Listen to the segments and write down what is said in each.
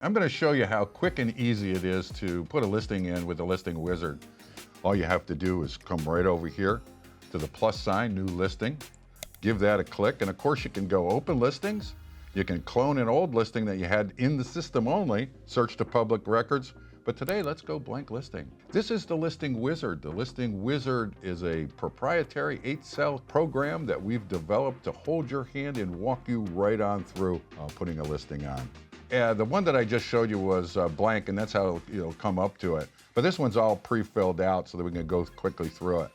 I'm going to show you how quick and easy it is to put a listing in with the listing wizard. All you have to do is come right over here to the plus sign, new listing, give that a click, and of course you can go open listings. You can clone an old listing that you had in the system only, search to public records, but today let's go blank listing. This is the listing wizard. The listing wizard is a proprietary 8-cell program that we've developed to hold your hand and walk you right on through putting a listing on. The one that I just showed you was blank, and that's how you'll come up to it. But this one's all pre-filled out so that we can go quickly through it.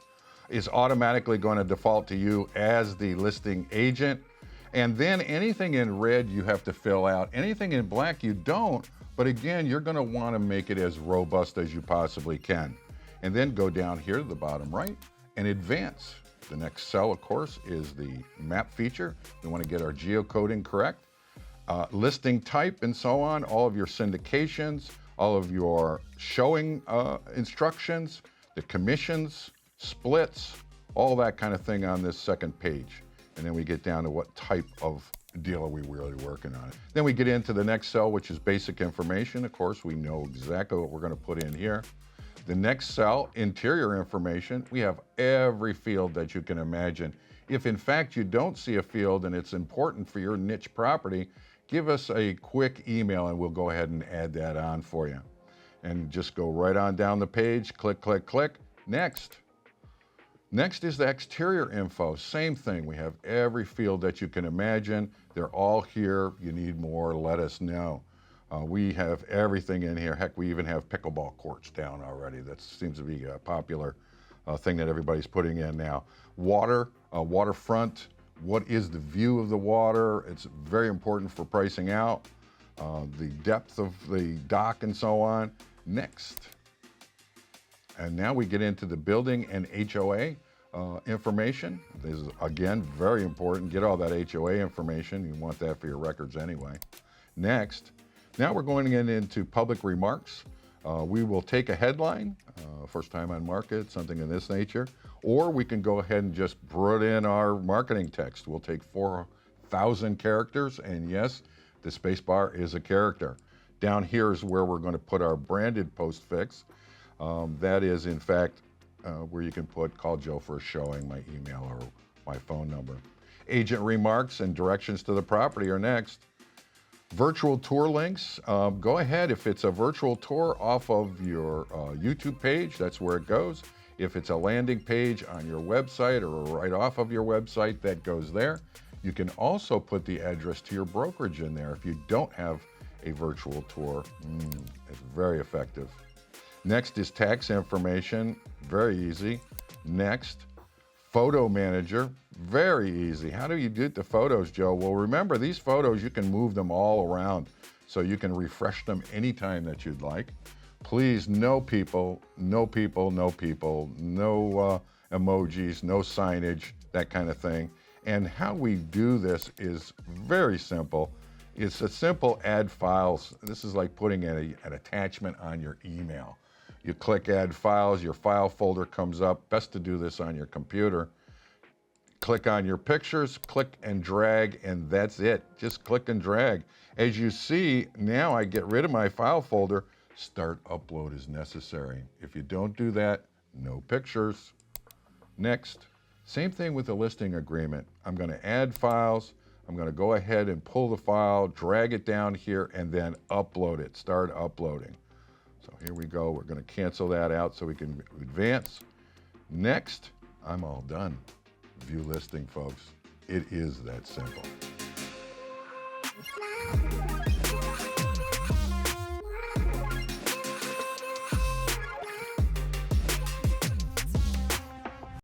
It's automatically going to default to you as the listing agent. And then anything in red you have to fill out. Anything in black you don't, but again, you're going to want to make it as robust as you possibly can. And then go down here to the bottom right and advance. The next cell, of course, is the map feature. We want to get our geocoding correct. Listing type and so on, all of your syndications, all of your showing instructions, the commissions, splits, all that kind of thing on this second page. And then we get down to what type of deal are we really working on. Then we get into the next cell, which is basic information. Of course, we know exactly what we're going to put in here. The next cell, interior information, we have every field that you can imagine. If in fact you don't see a field and it's important for your niche property, give us a quick email and we'll go ahead and add that on for you. And just go right on down the page, click, click, click, next. Next is the exterior info, same thing. We have every field that you can imagine. They're all here. You need more, let us know. We have everything in here. Heck, we even have pickleball courts down already. That seems to be a popular thing that everybody's putting in now. Water, waterfront, what is the view of the water? It's very important for pricing out. The depth of the dock and so on. Next. And now we get into the building and HOA information. This is, again, very important. Get all that HOA information. You want that for your records anyway. Next. Now we're going to get into public remarks. We will take a headline, first time on market, something of this nature, or we can go ahead and just put in our marketing text. We'll take 4,000 characters, and yes, the space bar is a character. Down here is where we're going to put our branded postfix. That is, in fact, where you can put call Joe for a showing, my email or my phone number. Agent remarks and directions to the property are next. Virtual tour links, go ahead. If it's a virtual tour off of your YouTube page, that's where it goes. If it's a landing page on your website or right off of your website, that goes there. You can also put the address to your brokerage in there if you don't have a virtual tour. It's very effective. Next is tax information, very easy. Next, photo manager, very easy. How do you do the photos, Joe? Well, remember, these photos, you can move them all around, so you can refresh them anytime that you'd like. Please, no people, no people, no people, no emojis, no signage, that kind of thing. And how we do this is very simple. It's a simple add files. This is like putting an attachment on your email. You click add files, your file folder comes up. Best to do this on your computer. Click on your pictures, click and drag, and that's it. Just click and drag. As you see, now I get rid of my file folder. Start upload is necessary. If you don't do that, no pictures. Next. Same thing with the listing agreement. I'm going to add files. I'm going to go ahead and pull the file, drag it down here, and then upload it. Start uploading. So here we go. We're going to cancel that out so we can advance. Next, I'm all done. View listing, folks. It is that simple.